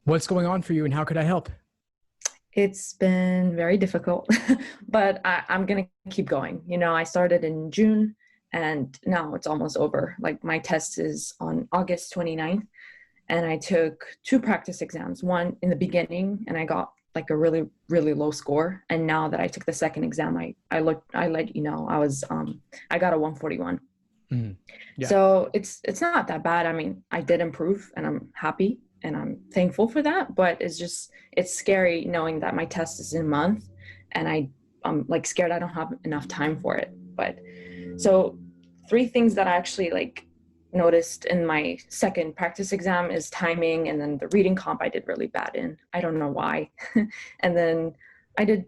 What's going on for you and how could I help? It's been very difficult, but I'm going to keep going. I started in June and now it's almost over. Like my test is on August 29th, and I took two practice exams, one in the beginning and I got like a really, really low score. And now that I took the second exam, I let you know, I got a 141. Mhm. Yeah. So it's not that bad. I mean, I did improve and I'm happy and I'm thankful for that, but it's scary knowing that my test is in a month and I'm like scared I don't have enough time for it. But so three things that I actually like noticed in my second practice exam is timing, and then the reading comp I did really bad in. I don't know why. And then I did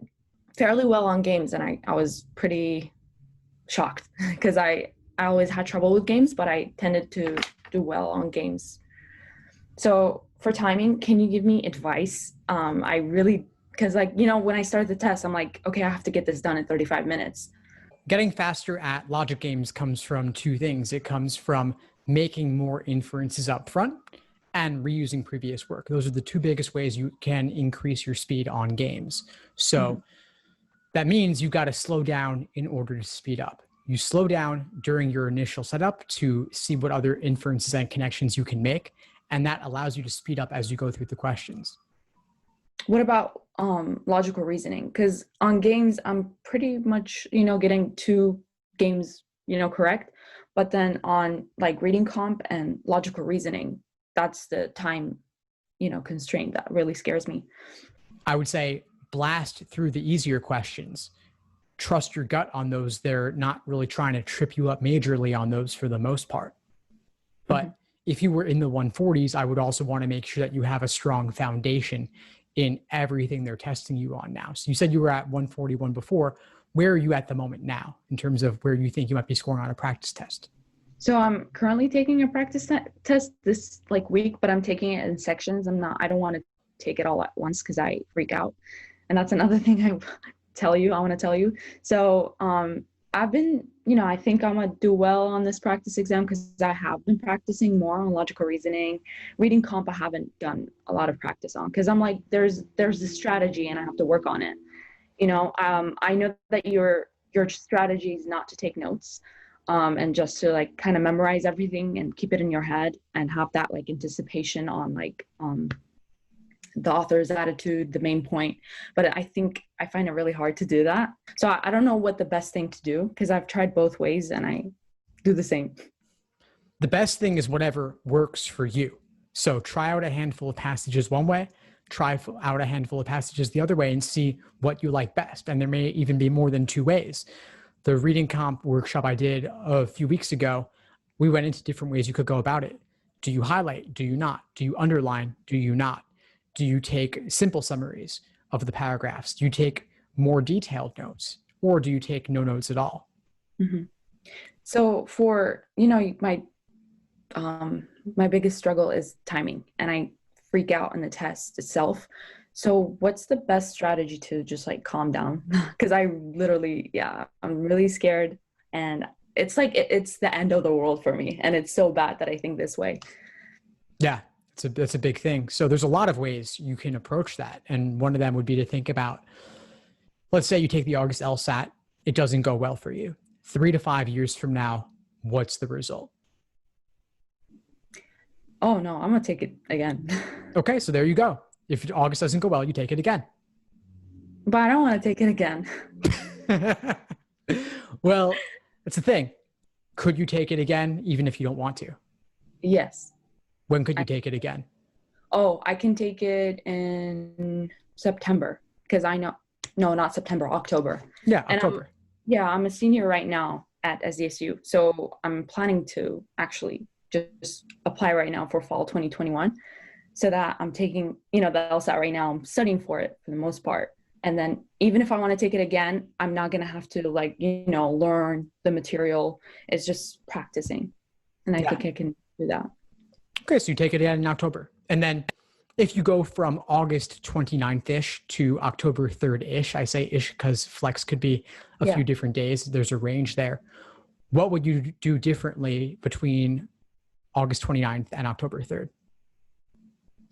fairly well on games, and I was pretty shocked because I always had trouble with games, but I tended to do well on games. So for timing, can you give me advice? I really, because like, when I started the test, I'm like, okay, I have to get this done in 35 minutes. Getting faster at logic games comes from two things. It comes from making more inferences up front and reusing previous work. Those are the two biggest ways you can increase your speed on games. So that means you got to slow down in order to speed up. You slow down during your initial setup to see what other inferences and connections you can make, and that allows you to speed up as you go through the questions. What about logical reasoning? Because on games, I'm pretty much, getting two games, correct. But then on like reading comp and logical reasoning, that's the time, constraint that really scares me. I would say blast through the easier questions. Trust your gut on those. They're not really trying to trip you up majorly on those for the most part. But if you were in the 140s, I would also want to make sure that you have a strong foundation in everything they're testing you on now. So you said you were at 141 before. Where are you at the moment now in terms of where you think you might be scoring on a practice test? So I'm currently taking a practice test this like week, but I'm taking it in sections. I don't want to take it all at once because I freak out. And that's another thing I want to tell you. So I've been, I think I'm gonna do well on this practice exam because I have been practicing more on logical reasoning. Reading comp I haven't done a lot of practice on because I'm like, there's this strategy and I have to work on it. I know that your strategy is not to take notes, and just to like kind of memorize everything and keep it in your head and have that like anticipation on like the author's attitude, the main point. But I think I find it really hard to do that. So I don't know what the best thing to do because I've tried both ways and I do the same. The best thing is whatever works for you. So try out a handful of passages one way, try out a handful of passages the other way and see what you like best. And there may even be more than two ways. The reading comp workshop I did a few weeks ago, we went into different ways you could go about it. Do you highlight? Do you not? Do you underline? Do you not? Do you take simple summaries of the paragraphs? Do you take more detailed notes? Or do you take no notes at all? Mm-hmm. So for, my biggest struggle is timing, and I freak out in the test itself. So what's the best strategy to just like calm down? Because I literally, I'm really scared, and it's like it's the end of the world for me, and it's so bad that I think this way. Yeah, that's a big thing. So there's a lot of ways you can approach that. And one of them would be to think about, let's say you take the August LSAT, it doesn't go well for you. 3 to 5 years from now, what's the result? Oh no, I'm gonna take it again. Okay, so there you go. If August doesn't go well, you take it again. But I don't want to take it again. Well, that's the thing. Could you take it again even if you don't want to? Yes. When could you take it again? Oh, I can take it in September because no, not September, October. Yeah, And October. I'm a senior right now at SDSU. So I'm planning to actually just apply right now for fall 2021 so that I'm taking, the LSAT right now. I'm studying for it for the most part. And then even if I want to take it again, I'm not going to have to learn the material. It's just practicing. And I think I can do that. Okay, so you take it in October. And then if you go from August 29th-ish to October 3rd-ish, I say ish because flex could be a few different days. There's a range there. What would you do differently between August 29th and October 3rd?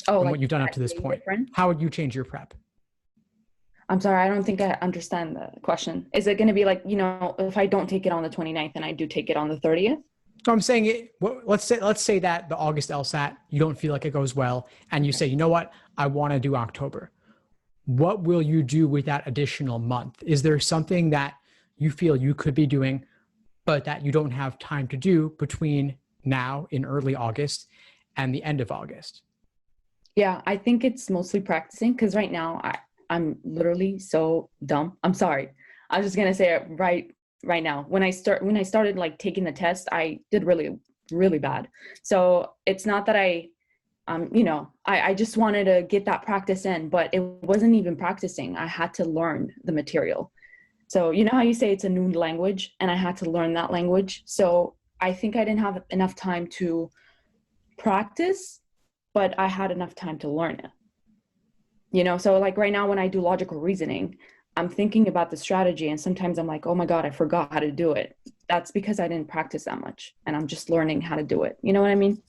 Oh, from like what you've done up that to this day point? different? How would you change your prep? I'm sorry, I don't think I understand the question. Is it going to be like, if I don't take it on the 29th and I do take it on the 30th? So I'm saying it. Well, let's say that the August LSAT you don't feel like it goes well, and you Okay. say, you know what, I want to do October. What will you do with that additional month? Is there something that you feel you could be doing, but that you don't have time to do between now in early August and the end of August? Yeah, I think it's mostly practicing because right now I'm literally so dumb. I'm sorry. I was just gonna say it right now. When I started like taking the test, I did really, really bad. So it's not that I just wanted to get that practice in, but it wasn't even practicing. I had to learn the material. So you know how you say it's a new language, and I had to learn that language. So I think I didn't have enough time to practice, but I had enough time to learn it. So like right now when I do logical reasoning, I'm thinking about the strategy, and sometimes I'm like, oh my God, I forgot how to do it. That's because I didn't practice that much, and I'm just learning how to do it. You know what I mean?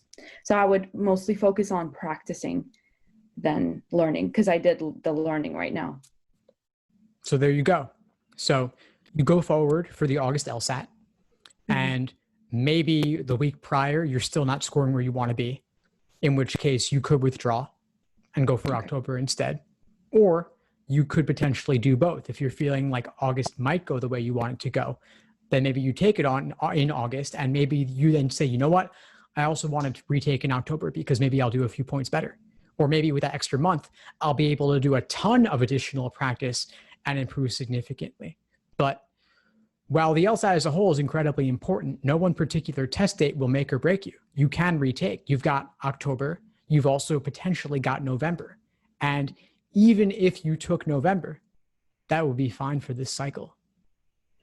So I would mostly focus on practicing than learning, because I did the learning right now. So there you go. So you go forward for the August LSAT, Mhm. and maybe the week prior you're still not scoring where you want to be, in which case you could withdraw and go for Okay. October instead. Or you could potentially do both. If you're feeling like August might go the way you want it to go, then maybe you take it on in August, and maybe you then say, you know what, I also wanted to retake in October because maybe I'll do a few points better. Or maybe with that extra month, I'll be able to do a ton of additional practice and improve significantly. But while the LSAT as a whole is incredibly important, no one particular test date will make or break you. You can retake. You've got October. You've also potentially got November. And even if you took November, that would be fine for this cycle.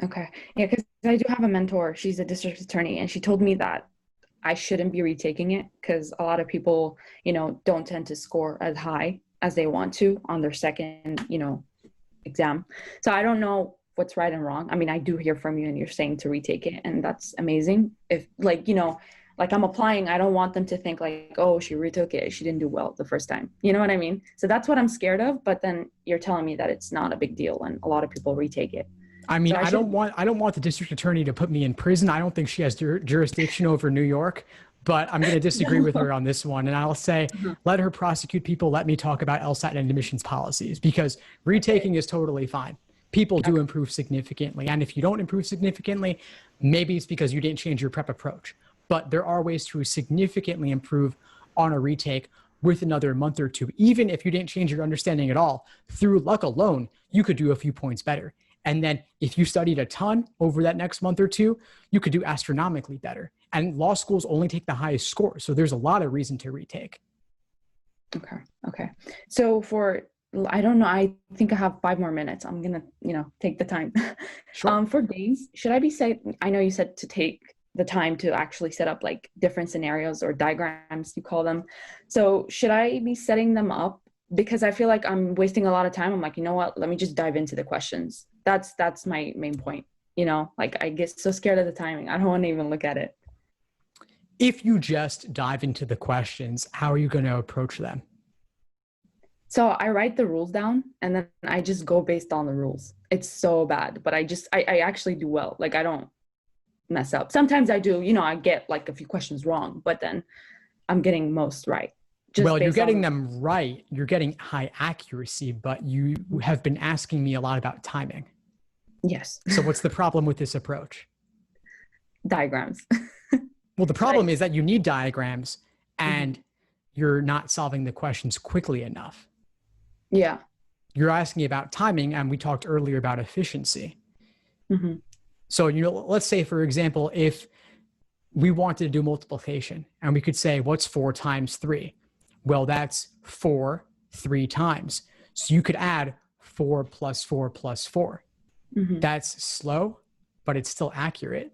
Okay. Yeah, because I do have a mentor. She's a district attorney, and she told me that I shouldn't be retaking it because a lot of people, don't tend to score as high as they want to on their second, exam. So I don't know what's right and wrong. I mean, I do hear from you and you're saying to retake it, and that's amazing. If like I'm applying, I don't want them to think like, oh, she retook it, she didn't do well the first time. You know what I mean? So that's what I'm scared of. But then you're telling me that it's not a big deal and a lot of people retake it. I So mean, I should. I don't want the district attorney to put me in prison. I don't think she has jurisdiction over New York, but I'm going to disagree with her on this one. And I'll say, Mhm. let her prosecute people. Let me talk about LSAT and admissions policies, because Okay. retaking is totally fine. People do Okay. improve significantly. And if you don't improve significantly, maybe it's because you didn't change your prep approach. But there are ways to significantly improve on a retake with another month or two. Even if you didn't change your understanding at all, through luck alone, you could do a few points better. And then if you studied a ton over that next month or two, you could do astronomically better. And law schools only take the highest score. So there's a lot of reason to retake. Okay. Okay. So I don't know, I think I have 5 more minutes. I'm gonna, take the time. Sure. For days, should I be set? I know you said to take the time to actually set up like different scenarios or diagrams, you call them. So should I be setting them up? Because I feel like I'm wasting a lot of time. I'm like, you know what? Let me just dive into the questions. That's my main point. Like I get so scared of the timing. I don't want to even look at it. If you just dive into the questions, how are you going to approach them? So I write the rules down and then I just go based on the rules. It's so bad, but I actually do well. Like I don't mess up. Sometimes I do, I get like a few questions wrong, but then I'm getting most right. Just Well, you're based getting on. them right. You're getting high accuracy, but you have been asking me a lot about timing. Yes. So what's the problem with this approach? Diagrams. Well, the Like, problem is that you need diagrams, mhm. and you're not solving the questions quickly enough. Yeah. You're asking about timing, and we talked earlier about efficiency. Hmm. So, let's say, for example, if we wanted to do multiplication and we could say, what's 4 times 3? Well, that's 4 3 times. So you could add 4 plus 4 plus 4. Hmm. That's slow, but it's still accurate.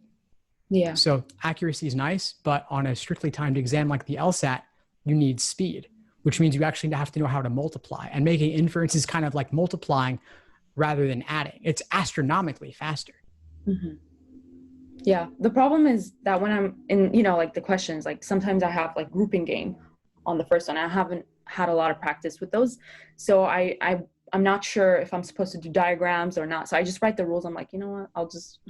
Yeah. So accuracy is nice, but on a strictly timed exam like the LSAT, you need speed, which means you actually have to know how to multiply. And making inference is kind of like multiplying rather than adding. It's astronomically faster. Hmm. Yeah. The problem is that when I'm in, like the questions, like sometimes I have like grouping game on the first one. I haven't had a lot of practice with those. So I'm not sure if I'm supposed to do diagrams or not. So I just write the rules. I'm like, you know what? I'll just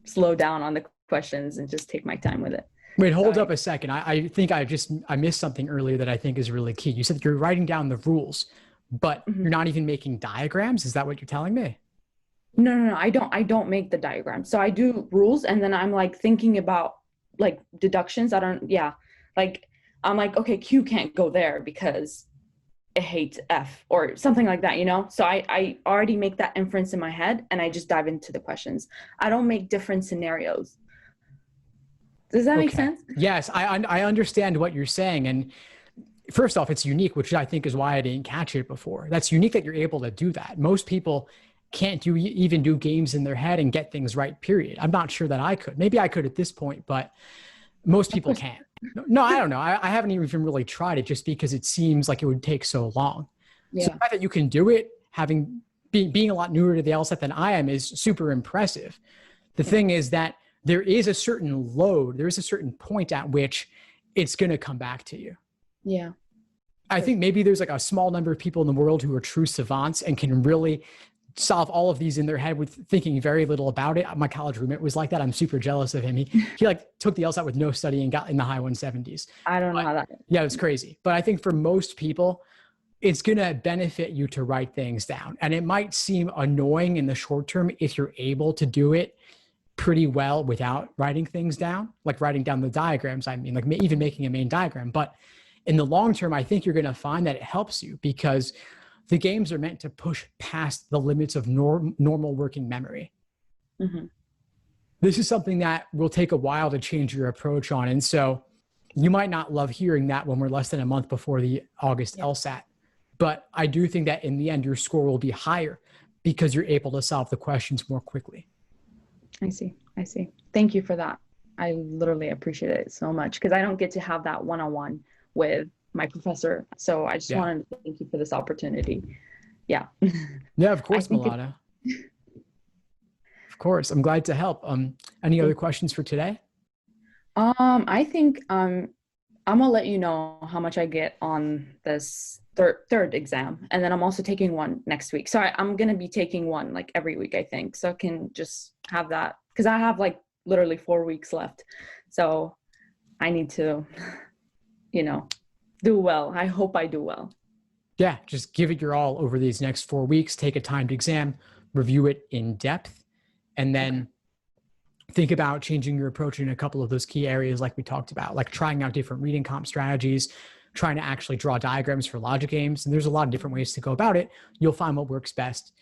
slow down on the questions and just take my time with it. Wait, hold up a second. I think I missed something earlier that I think is really key. You said you're writing down the rules, but you're not even making diagrams. Is that what you're telling me? No. I don't make the diagram. So I do rules, and then I'm like thinking about like deductions. Like I'm like, okay, Q can't go there because it hates F or something like that, you know? So I already make that inference in my head, and I just dive into the questions. I don't make different scenarios. Does that make sense? Yes, I understand what you're saying. And first off, it's unique, which I think is why I didn't catch it before. That's unique that you're able to do that. Most people can't even do games in their head and get things right, period. I'm not sure that I could. Maybe I could at this point, but most people can't. No, I don't know. I haven't even really tried it just because it seems like it would take so long. Yeah. So the fact that you can do it, being a lot newer to the LSAT than I am, is super impressive. The thing is that there is a certain load, there's a certain point at which it's going to come back to you. Yeah. I think maybe there's like a small number of people in the world who are true savants and can really solve all of these in their head with thinking very little about it. My college roommate was like that. I'm super jealous of him. He like took the LSAT with no study and got in the high 170s. I don't know how that is. Yeah, it's crazy. But I think for most people, it's going to benefit you to write things down. And it might seem annoying in the short term if you're able to do it pretty well without writing things down, like writing down the diagrams. I mean, like even making a main diagram. But in the long term, I think you're going to find that it helps you because the games are meant to push past the limits of normal working memory. Mm-hmm. This is something that will take a while to change your approach on. And so you might not love hearing that when we're less than a month before the August LSAT. But I do think that in the end, your score will be higher because you're able to solve the questions more quickly. I see. Thank you for that. I literally appreciate it so much because I don't get to have that one-on-one with my professor. So I just wanted to thank you for this opportunity. Yeah. Yeah, of course, Milana. Of course. I'm glad to help. Any other questions for today? I think I'm gonna let you know how much I get on this third exam, and then I'm also taking one next week. So I'm gonna be taking one like every week, I think. So I can just have that because I have like literally 4 weeks left. So I need to, do well. I hope I do well. Yeah, just give it your all over these next 4 weeks. Take a timed exam, review it in depth, and then think about changing your approach in a couple of those key areas like we talked about, like trying out different reading comp strategies, trying to actually draw diagrams for logic games. And there's a lot of different ways to go about it. You'll find what works best.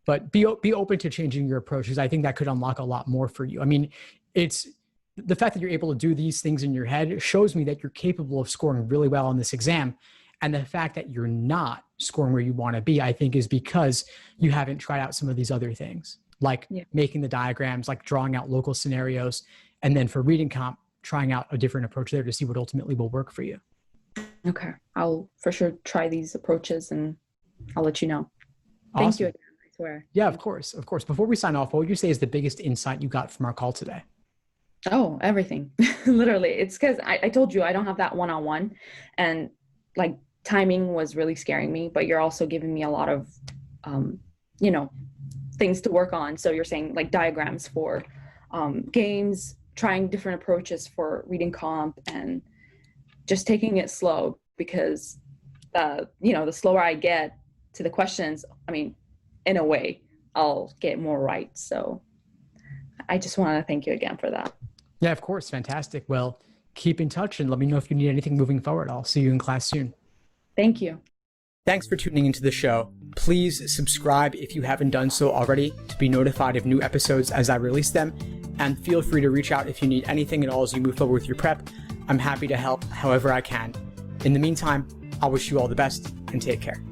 But be open to changing your approach because I think that could unlock a lot more for you. I mean, it's the fact that you're able to do these things in your head shows me that you're capable of scoring really well on this exam. And the fact that you're not scoring where you want to be, I think, is because you haven't tried out some of these other things, like making the diagrams, like drawing out local scenarios. And then for reading comp, trying out a different approach there to see what ultimately will work for you. Okay. I'll for sure try these approaches and I'll let you know. Awesome. Thank you again, I swear. Yeah, of course. Of course. Before we sign off, what would you say is the biggest insight you got from our call today? Oh, everything. Literally. It's because I told you I don't have that one-on-one, and like timing was really scaring me, but you're also giving me a lot of, things to work on. So you're saying like diagrams for games, trying different approaches for reading comp, and just taking it slow because, the slower I get to the questions, I mean, in a way, I'll get more right. So I just want to thank you again for that. Yeah, of course. Fantastic. Well, keep in touch and let me know if you need anything moving forward. I'll see you in class soon. Thank you. Thanks for tuning into the show. Please subscribe if you haven't done so already to be notified of new episodes as I release them. And feel free to reach out if you need anything at all as you move forward with your prep. I'm happy to help however I can. In the meantime, I'll wish you all the best and take care.